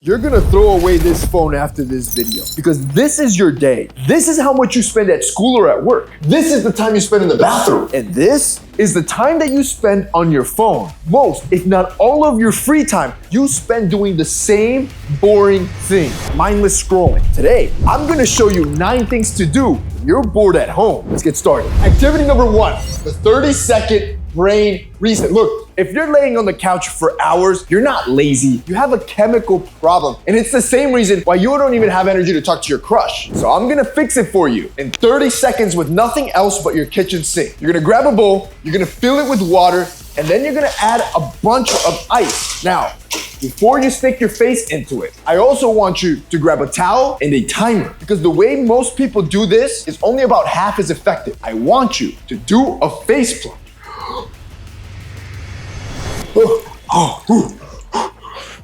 you're gonna throw away this phone after this video because this is your day. This is how much you spend at school or at work. This is the time you spend in the bathroom. And this is the time that you spend on your phone. Most, if not all of your free time, you spend doing the same boring thing, mindless scrolling. Today, I'm gonna show you 9 things to do when you're bored at home. Let's get started. Activity number 1, the 30-second brain reset. Look, if you're laying on the couch for hours, you're not lazy. You have a chemical problem. And it's the same reason why you don't even have energy to talk to your crush. So I'm gonna fix it for you in 30 seconds with nothing else but your kitchen sink. You're gonna grab a bowl, you're gonna fill it with water, and then you're gonna add a bunch of ice. Now, before you stick your face into it, I also want you to grab a towel and a timer because the way most people do this is only about half as effective. I want you to do a face plunge.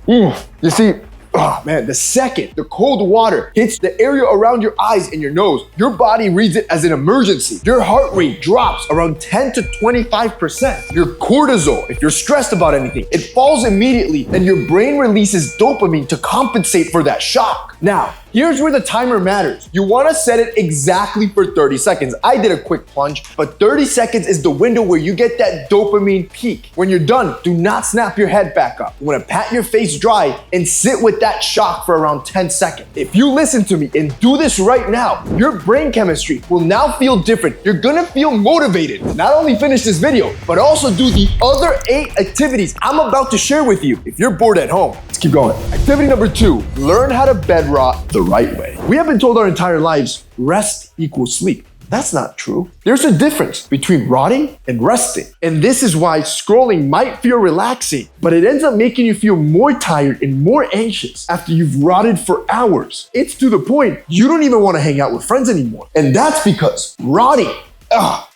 You see, oh man, the second the cold water hits the area around your eyes and your nose, your body reads it as an emergency. Your heart rate drops around 10 to 25%. Your cortisol, if you're stressed about anything, it falls immediately and your brain releases dopamine to compensate for that shock. Now, here's where the timer matters. You wanna set it exactly for 30 seconds. I did a quick plunge, but 30 seconds is the window where you get that dopamine peak. When you're done, do not snap your head back up. You wanna pat your face dry and sit with that shock for around 10 seconds. If you listen to me and do this right now, your brain chemistry will now feel different. You're gonna feel motivated to not only finish this video, but also do the other 8 activities I'm about to share with you if you're bored at home. Let's keep going. Activity number 2, learn how to bed rot the right way. We have been told our entire lives, rest equals sleep. That's not true. There's a difference between rotting and resting. And this is why scrolling might feel relaxing, but it ends up making you feel more tired and more anxious after you've rotted for hours. It's to the point you don't even want to hang out with friends anymore. And that's because rotting,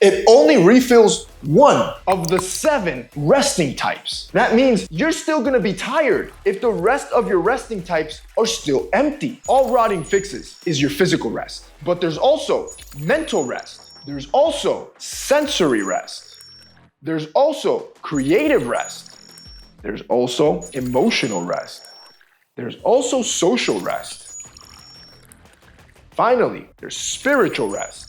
it only refills 1 of the 7 resting types. That means you're still gonna be tired if the rest of your resting types are still empty. All rotting fixes is your physical rest, but there's also mental rest. There's also sensory rest. There's also creative rest. There's also emotional rest. There's also social rest. Finally, there's spiritual rest.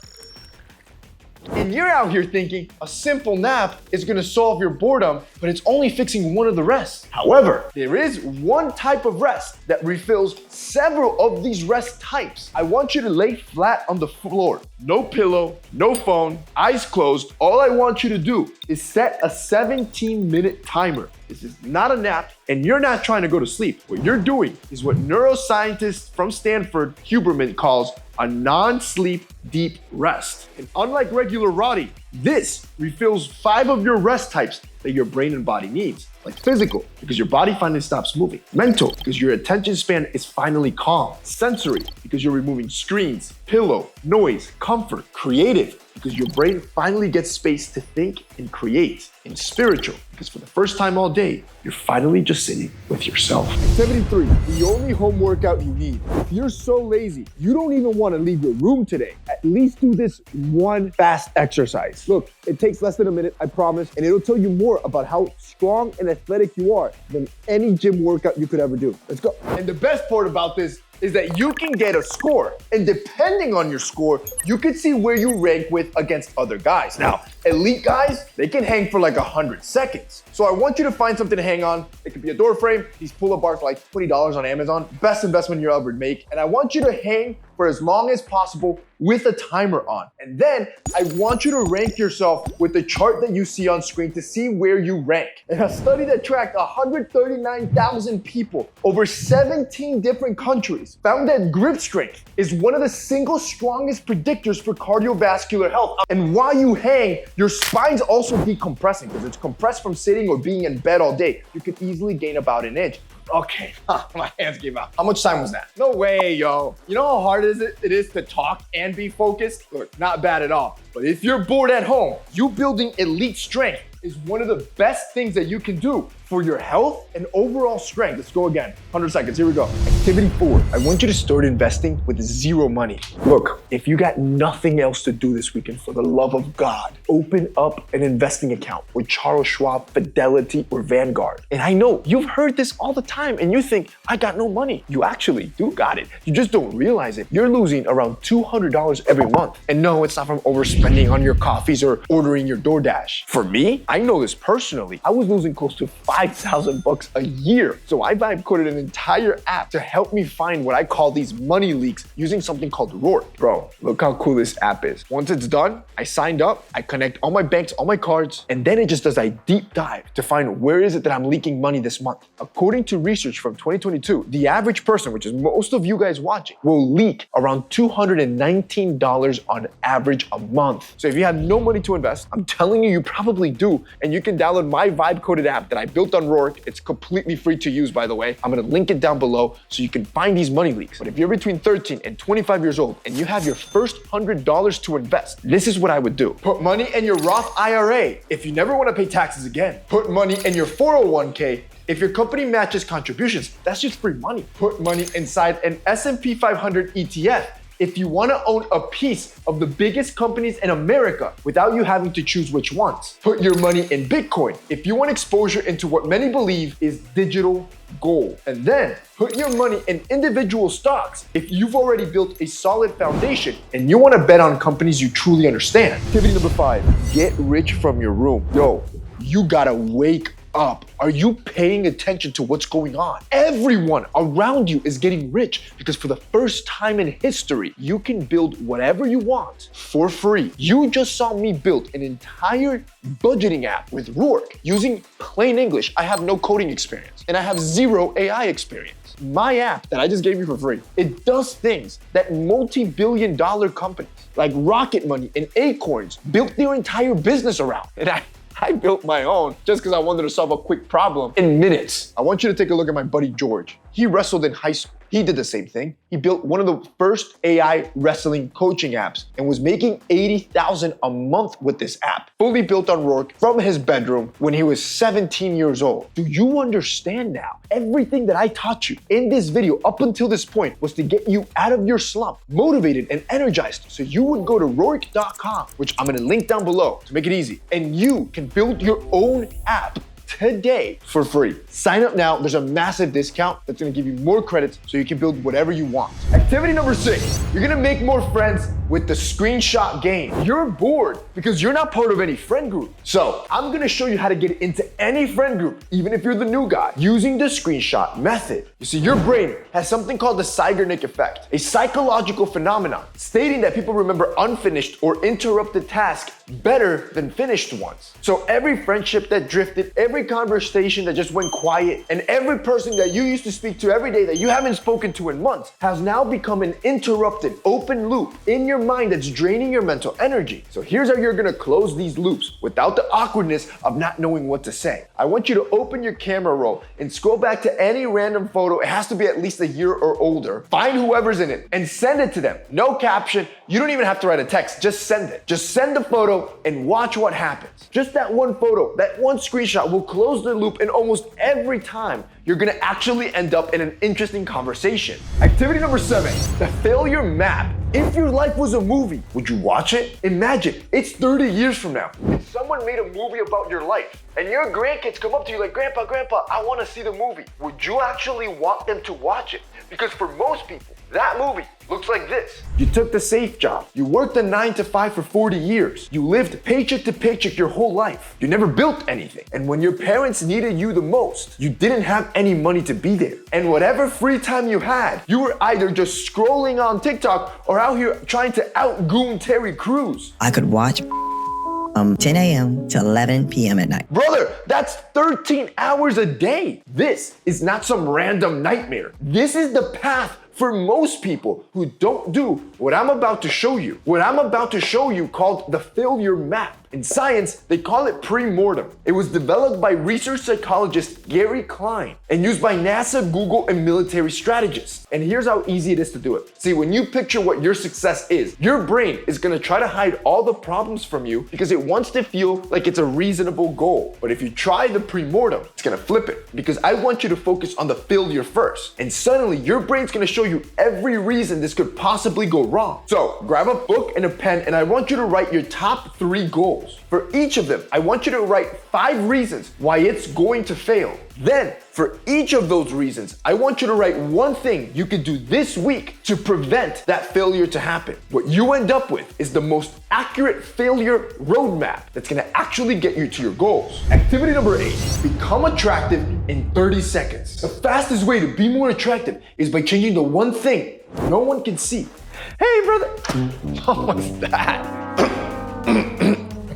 And you're out here thinking a simple nap is gonna solve your boredom, but it's only fixing 1 of the rest. However, there is 1 type of rest that refills several of these rest types. I want you to lay flat on the floor. No pillow, no phone, eyes closed. All I want you to do is set a 17-minute timer. This is not a nap, and you're not trying to go to sleep. What you're doing is what neuroscientist from Stanford, Huberman, calls a non-sleep deep rest. And unlike regular rotting, this refills 5 of your rest types that your brain and body needs. Like physical, because your body finally stops moving. Mental, because your attention span is finally calm. Sensory, because you're removing screens, pillow, noise, comfort. Creative, because your brain finally gets space to think and create. And spiritual, because for the first time all day, you're finally just sitting with yourself. Activity 3, the only home workout you need. If you're so lazy, you don't even want to leave your room today, at least do this 1 fast exercise. Look, it takes less than a minute, I promise, and it'll tell you more about how strong and athletic you are than any gym workout you could ever do. Let's go. And the best part about this is that you can get a score. And depending on your score, you can see where you rank with against other guys. Now, elite guys, they can hang for like 100 seconds. So I want you to find something to hang on. It could be a door frame. These pull-up bars for like $20 on Amazon. Best investment you'll ever make. And I want you to hang for as long as possible with a timer on. And then I want you to rank yourself with the chart that you see on screen to see where you rank. And a study that tracked 139,000 people over 17 different countries found that grip strength is one of the single strongest predictors for cardiovascular health. And while you hang, your spine's also decompressing because it's compressed from sitting or being in bed all day. You could easily gain about an inch. Okay, my hands gave out. How much time was that? No way, yo. You know how hard it is to talk and be focused? Look, not bad at all. But if you're bored at home, you building elite strength is one of the best things that you can do for your health and overall strength. Let's go again. 100 seconds. Here we go. Activity 4. I want you to start investing with zero money. Look, if you got nothing else to do this weekend, for the love of God, open up an investing account with Charles Schwab, Fidelity, or Vanguard. And I know you've heard this all the time and you think, I got no money. You actually do got it. You just don't realize it. You're losing around $200 every month. And no, it's not from overspending on your coffees or ordering your DoorDash. For me, I know this personally. I was losing close to $5,000 a year. So I vibe coded an entire app to help me find what I call these money leaks using something called Rourke. Bro, look how cool this app is. Once it's done, I signed up, I connect all my banks, all my cards, and then it just does a deep dive to find where is it that I'm leaking money this month. According to research from 2022, the average person, which is most of you guys watching, will leak around $219 on average a month. So if you have no money to invest, I'm telling you, you probably do. And you can download my vibe coded app that I built on Rourke. It's completely free to use, by the way. I'm gonna link it down below so you can find these money leaks. But if you're between 13 and 25 years old and you have your first $100 to invest, this is what I would do. Put money in your Roth IRA if you never want to pay taxes again. Put money in your 401k. If your company matches contributions, that's just free money. Put money inside an S&P 500 ETF if you want to own a piece of the biggest companies in America without you having to choose which ones. Put your money in Bitcoin if you want exposure into what many believe is digital gold. And then put your money in individual stocks if you've already built a solid foundation and you want to bet on companies you truly understand. Activity number 5, get rich from your room. Yo, you gotta wake up. Are you paying attention to what's going on? Everyone around you is getting rich because for the first time in history, you can build whatever you want for free. You just saw me build an entire budgeting app with Rourke using plain English. I have no coding experience and I have zero AI experience. My app that I just gave you for free, it does things that multi-billion-dollar companies like Rocket Money and Acorns built their entire business around. And I built my own just because I wanted to solve a quick problem in minutes. I want you to take a look at my buddy George. He wrestled in high school. He did the same thing. He built one of the first AI wrestling coaching apps and was making $80,000 a month with this app, fully built on Rourke from his bedroom when he was 17 years old. Do you understand now? Everything that I taught you in this video up until this point was to get you out of your slump, motivated and energized, so you would go to Rourke.com, which I'm gonna link down below to make it easy, and you can build your own app today for free. Sign up now. There's a massive discount that's gonna give you more credits so you can build whatever you want. Activity number 6, you're gonna make more friends with the screenshot game. You're bored because you're not part of any friend group. So I'm gonna show you how to get into any friend group, even if you're the new guy, using the screenshot method. You see, your brain has something called the Zeigarnik effect, a psychological phenomenon stating that people remember unfinished or interrupted tasks better than finished ones. So every friendship that drifted, every conversation that just went quiet, and every person that you used to speak to every day that you haven't spoken to in months has now become an interrupted open loop in your mind that's draining your mental energy. So here's how you're gonna close these loops without the awkwardness of not knowing what to say. I want you to open your camera roll and scroll back to any random photo. It has to be at least a year or older. Find whoever's in it and send it to them. No caption. You don't even have to write a text. Just send it. Just send the photo and watch what happens. Just that one photo, that one screenshot will close the loop, and almost every time you're gonna actually end up in an interesting conversation. Activity number 7, the failure map. If your life was a movie, would you watch it? Imagine it's 30 years from now and someone made a movie about your life and your grandkids come up to you like, Grandpa, I wanna see the movie. Would you actually want them to watch it? Because for most people, that movie looks like this. You took the safe job. You worked a 9 to 5 for 40 years. You lived paycheck to paycheck your whole life. You never built anything. And when your parents needed you the most, you didn't have any money to be there. And whatever free time you had, you were either just scrolling on TikTok or out here trying to out-goon Terry Crews. I could watch 10 a.m. to 11 p.m. at night. Brother, that's 13 hours a day. This is not some random nightmare. This is the path for most people who don't do what I'm about to show you. What I'm about to show you called the failure map. In science, they call it pre-mortem. It was developed by research psychologist Gary Klein and used by NASA, Google, and military strategists. And here's how easy it is to do it. See, when you picture what your success is, your brain is gonna try to hide all the problems from you because it wants to feel like it's a reasonable goal. But if you try the pre-mortem, it's gonna flip it because I want you to focus on the failure first. And suddenly your brain's gonna show you every reason this could possibly go wrong. So grab a book and a pen and I want you to write your top 3 goals. For each of them, I want you to write 5 reasons why it's going to fail. Then, for each of those reasons, I want you to write one thing you could do this week to prevent that failure to happen. What you end up with is the most accurate failure roadmap that's gonna actually get you to your goals. Activity number 8, become attractive in 30 seconds. The fastest way to be more attractive is by changing the one thing no one can see. Hey, brother. What was that?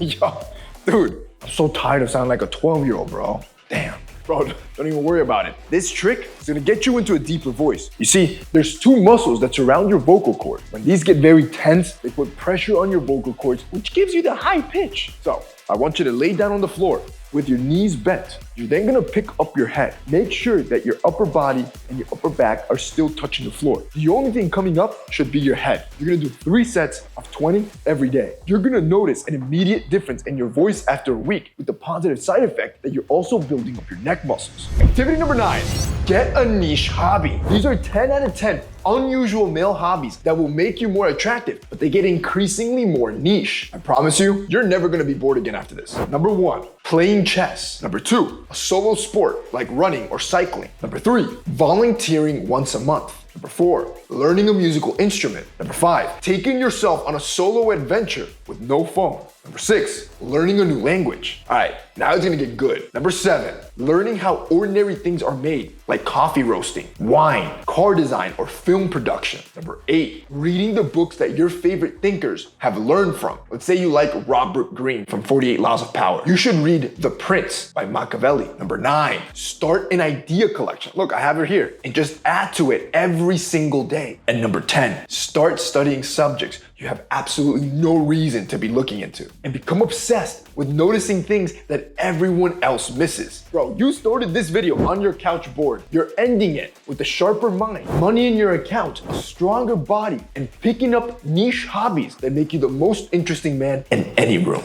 Yo, dude, I'm so tired of sounding like a 12-year-old, bro. Damn. Bro, don't even worry about it. This trick is gonna get you into a deeper voice. You see, there's 2 muscles that surround your vocal cord. When these get very tense, they put pressure on your vocal cords, which gives you the high pitch. So, I want you to lay down on the floor with your knees bent. You're then gonna pick up your head. Make sure that your upper body and your upper back are still touching the floor. The only thing coming up should be your head. You're gonna do 3 sets of 20 every day. You're gonna notice an immediate difference in your voice after a week with the positive side effect that you're also building up your neck muscles. Activity number 9, get a niche hobby. These are 10 out of 10 unusual male hobbies that will make you more attractive, but they get increasingly more niche. I promise you, you're never gonna be bored again after this. Number 1, playing chess. Number 2, a solo sport like running or cycling. Number 3, volunteering once a month. Number 4, learning a musical instrument. Number 5, taking yourself on a solo adventure with no phone. Number 6, learning a new language. All right, now it's gonna get good. Number 7, learning how ordinary things are made, like coffee roasting, wine, car design, or film production. Number 8, reading the books that your favorite thinkers have learned from. Let's say you like Robert Greene from 48 Laws of Power. You should read The Prince by Machiavelli. Number 9, start an idea collection. Look, I have it here. And just add to it every single day. And number 10, start studying subjects you have absolutely no reason to be looking into. And become obsessed with noticing things that everyone else misses. Bro, you started this video on your couch bored. You're ending it with a sharper mind, money in your account, a stronger body, and picking up niche hobbies that make you the most interesting man in any room.